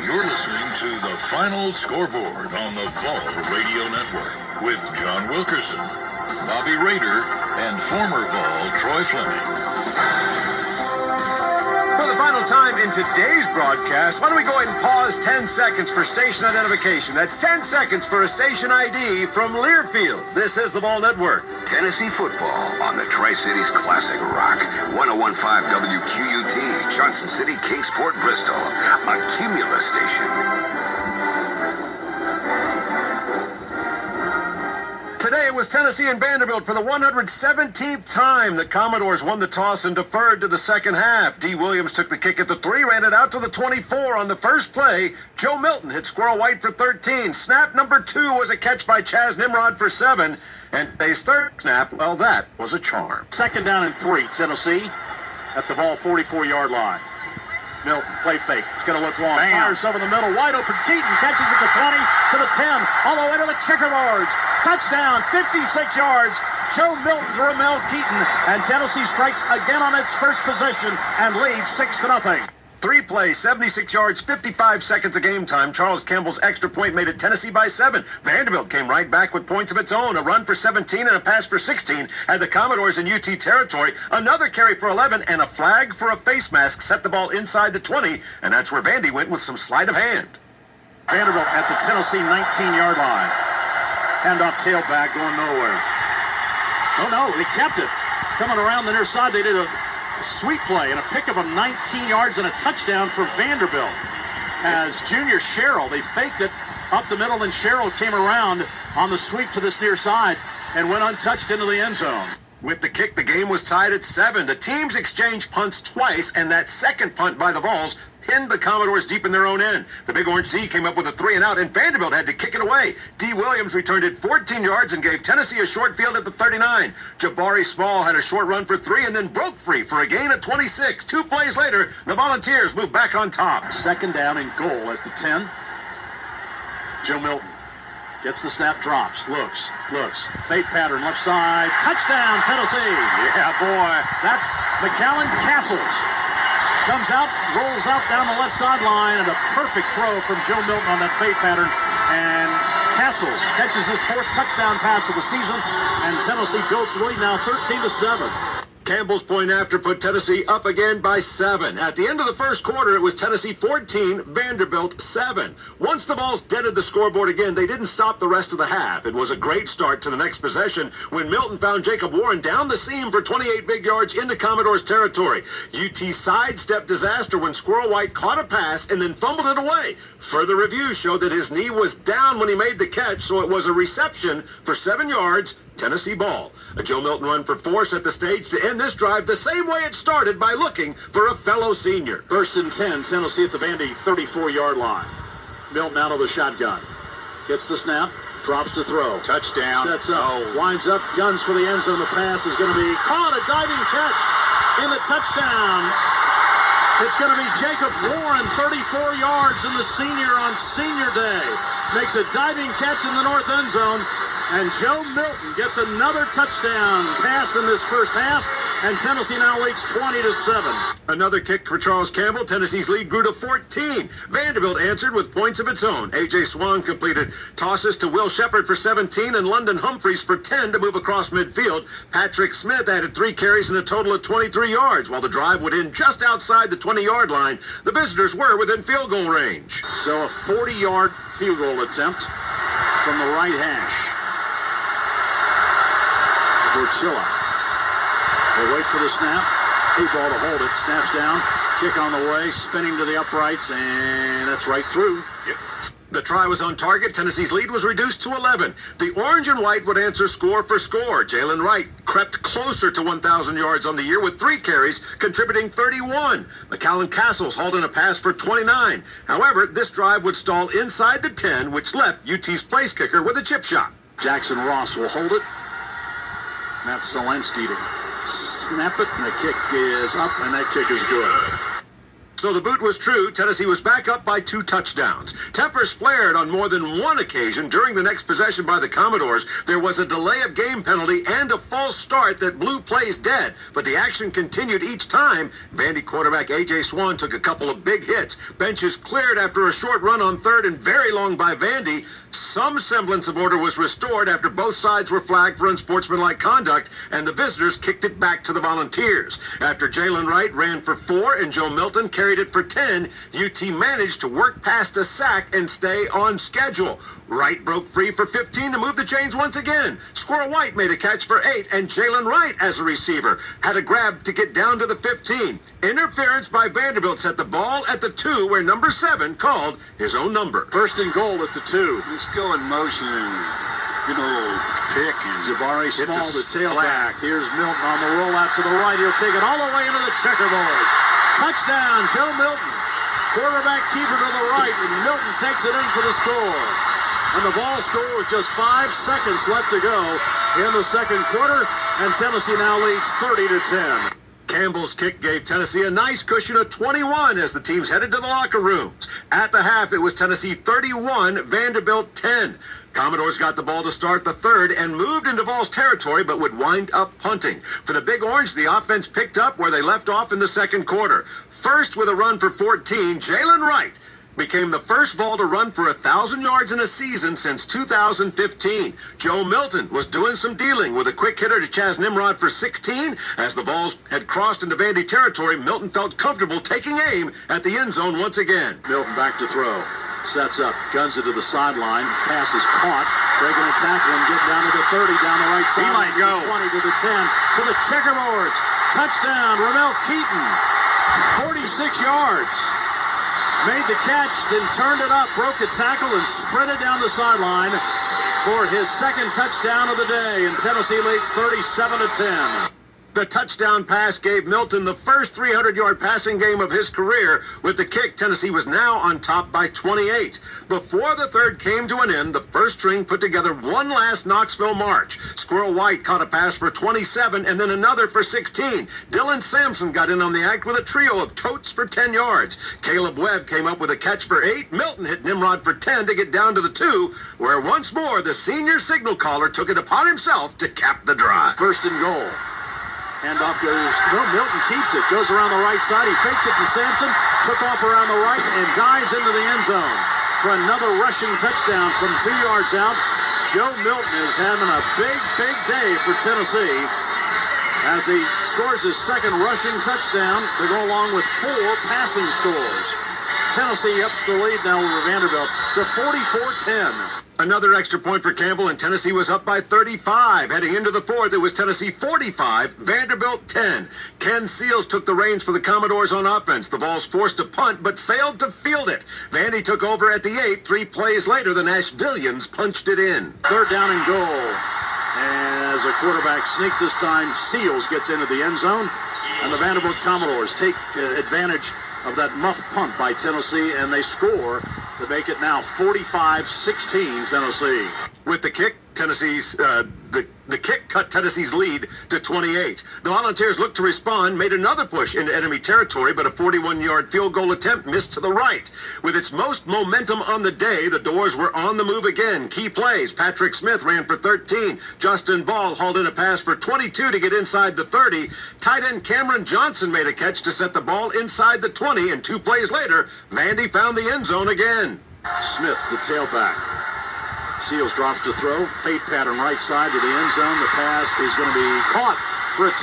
You're listening to the Final Scoreboard on the Vol Radio Network with John Wilkerson, Bobby Rader, and former Vol Troy Fleming. For the final time in today's broadcast, why don't we go ahead and pause 10 seconds for station identification. That's 10 seconds for a station ID from Learfield. This is the Vol Network. Tennessee football on the Tri-Cities Classic Rock. 101.5 WQUT, Johnson City, Kingsport, Bristol. A Cumulus station. Today it was Tennessee and Vanderbilt for the 117th time. The Commodores won the toss and deferred to the second half. D. Williams took the kick at the 3, ran it out to the 24 on the first play. Joe Milton hit Squirrel White for 13. Snap number 2 was a catch by Chaz Nimrod for 7. And today's third snap, well, that was a charm. Second down and 3, Tennessee at the ball 44-yard line. Milton, play fake. It's going to look long. Bam. Fires over the middle. Wide open. Keaton catches at the 20 to the 10. All the way to the checkerboards. Touchdown, 56 yards. Joe Milton to Ramel Keaton. And Tennessee strikes again on its first possession and leads 6-0. 3 plays, 76 yards, 55 seconds of game time. Charles Campbell's extra point made it Tennessee by 7. Vanderbilt came right back with points of its own. A run for 17 and a pass for 16 had the Commodores in UT territory. Another carry for 11 and a flag for a face mask set the ball inside the 20. And that's where Vandy went with some sleight of hand. Vanderbilt at the Tennessee 19-yard line. Handoff tailback going nowhere. Oh, no, they kept it. Coming around the near side, they did a sweep play and a pickup of 19 yards and a touchdown for Vanderbilt. As Junior Sherrill, they faked it up the middle, and Sherrill came around on the sweep to this near side and went untouched into the end zone. With the kick, the game was tied at 7. The teams exchanged punts twice, and that second punt by the Vols pinned the Commodores deep in their own end. The Big Orange D came up with a 3-and-out, and Vanderbilt had to kick it away. D. Williams returned it 14 yards and gave Tennessee a short field at the 39. Jabari Small had a short run for 3 and then broke free for a gain at 26. 2 plays later, the Volunteers moved back on top. Second down and goal at the 10. Joe Milton gets the snap, drops, looks. Fade pattern, left side. Touchdown, Tennessee. Yeah, boy. That's McAllen Castles. Comes out, rolls out down the left sideline, and a perfect throw from Joe Milton on that fade pattern. And Castles catches his 4th touchdown pass of the season, and Tennessee builds the lead now 13-7. Campbell's point after put Tennessee up again by 7. At the end of the first quarter, it was Tennessee 14, Vanderbilt 7. Once the Vols deaded the scoreboard again, they didn't stop the rest of the half. It was a great start to the next possession when Milton found Jacob Warren down the seam for 28 big yards into Commodores territory. UT sidestepped disaster when Squirrel White caught a pass and then fumbled it away. Further review showed that his knee was down when he made the catch, so it was a reception for 7 yards. Tennessee ball. A Joe Milton run for 4 set the stage to end this drive the same way it started, by looking for a fellow senior. First and 10, Tennessee at the Vandy 34-yard line. Milton out of the shotgun. Gets the snap, drops to throw. Touchdown. Sets up, winds up, guns for the end zone. The pass is going to be caught, a diving catch in the touchdown. It's going to be Jacob Warren, 34 yards, and the senior on senior day makes a diving catch in the north end zone. And Joe Milton gets another touchdown pass in this first half, and Tennessee now leads 20-7. Another kick for Charles Campbell. Tennessee's lead grew to 14. Vanderbilt answered with points of its own. A.J. Swan completed tosses to Will Shepard for 17 and London Humphreys for 10 to move across midfield. Patrick Smith added 3 carries and a total of 23 yards, while the drive would end just outside the 20-yard line. The visitors were within field goal range. So a 40-yard field goal attempt from the right hash. Chilla. They wait for the snap. A ball to hold it. Snaps down. Kick on the way. Spinning to the uprights. And that's right through. Yep. The try was on target. Tennessee's lead was reduced to 11. The orange and white would answer score for score. Jalen Wright crept closer to 1,000 yards on the year with 3 carries, contributing 31. McAllen Castles hauled in a pass for 29. However, this drive would stall inside the 10, which left UT's place kicker with a chip shot. Jackson Ross will hold it. Matt Selensky to snap it, and the kick is up, and that kick is good. So the boot was true. Tennessee was back up by 2 touchdowns. Tempers flared on more than one occasion. During the next possession by the Commodores, there was a delay of game penalty and a false start that blew plays dead. But the action continued each time. Vandy quarterback A.J. Swan took a couple of big hits. Benches cleared after a short run on third and very long by Vandy. Some semblance of order was restored after both sides were flagged for unsportsmanlike conduct, and the visitors kicked it back to the Volunteers. After Jalen Wright ran for 4 and Joe Milton carried it for 10, UT managed to work past a sack and stay on schedule. Wright broke free for 15 to move the chains once again. Squirrel White made a catch for 8, and Jalen Wright, as a receiver, had a grab to get down to the 15. Interference by Vanderbilt set the ball at the 2, where number 7 called his own number. First and goal at the 2. Just go in motion and get a little pick. And Jabari hit Small, the tailback. flag. Here's Milton on the rollout to the right. He'll take it all the way into the checkerboards. Touchdown, Joe Milton. Quarterback keeper to the right, and Milton takes it in for the score. And the ball score with just 5 seconds left to go in the second quarter, and Tennessee now leads 30-10. Campbell's kick gave Tennessee a nice cushion of 21 as the teams headed to the locker rooms. At the half, it was Tennessee 31, Vanderbilt 10. Commodores got the ball to start the third and moved into Vols territory, but would wind up punting. For the Big Orange, the offense picked up where they left off in the second quarter. First with a run for 14, Jalen Wright became the first Vol to run for 1,000 yards in a season since 2015. Joe Milton was doing some dealing with a quick hitter to Chaz Nimrod for 16. As the Vols had crossed into Vandy territory, Milton felt comfortable taking aim at the end zone once again. Milton back to throw. Sets up, guns it to the sideline. Pass is caught. Breaking a tackle and getting down to the 30, down the right side. He might go. 20 to the 10, to the checkerboards. Touchdown, Ramel Keaton. 46 yards. Made the catch, then turned it up, broke a tackle, and sprinted down the sideline for his second touchdown of the day. And Tennessee leads 37-10. The touchdown pass gave Milton the first 300-yard passing game of his career. With the kick, Tennessee was now on top by 28. Before the third came to an end, the first string put together one last Knoxville march. Squirrel White caught a pass for 27 and then another for 16. Dylan Sampson got in on the act with a trio of totes for 10 yards. Caleb Webb came up with a catch for 8. Milton hit Nimrod for 10 to get down to the 2, where once more the senior signal caller took it upon himself to cap the drive. First and goal. Handoff goes, no, Milton keeps it, goes around the right side. He faked it to Sampson, took off around the right, and dives into the end zone for another rushing touchdown from 2 yards out. Joe Milton is having a big, big day for Tennessee as he scores his second rushing touchdown to go along with 4 passing scores. Tennessee ups the lead now over Vanderbilt to 44-10. Another extra point for Campbell, and Tennessee was up by 35. Heading into the fourth, it was Tennessee 45, Vanderbilt 10. Ken Seals took the reins for the Commodores on offense. The Vols forced a punt, but failed to field it. Vandy took over at the 8. 3 plays later, the Nashvillians punched it in. Third down and goal. As a quarterback sneak this time, Seals gets into the end zone, and the Vanderbilt Commodores take advantage of that muff punt by Tennessee, and they score to make it now 45-16 Tennessee. With the kick, Tennessee's the kick cut Tennessee's lead to 28. The Volunteers looked to respond, made another push into enemy territory, but a 41-yard field goal attempt missed to the right. With its most momentum on the day, the Doors were on the move again. Key plays: Patrick Smith ran for 13. Justin Ball hauled in a pass for 22 to get inside the 30. Tight end Cameron Johnson made a catch to set the ball inside the 20, and 2 plays later, Vandy found the end zone again. Smith, the tailback. Seals drops to throw. Fade pattern right side to the end zone. The pass is going to be caught for a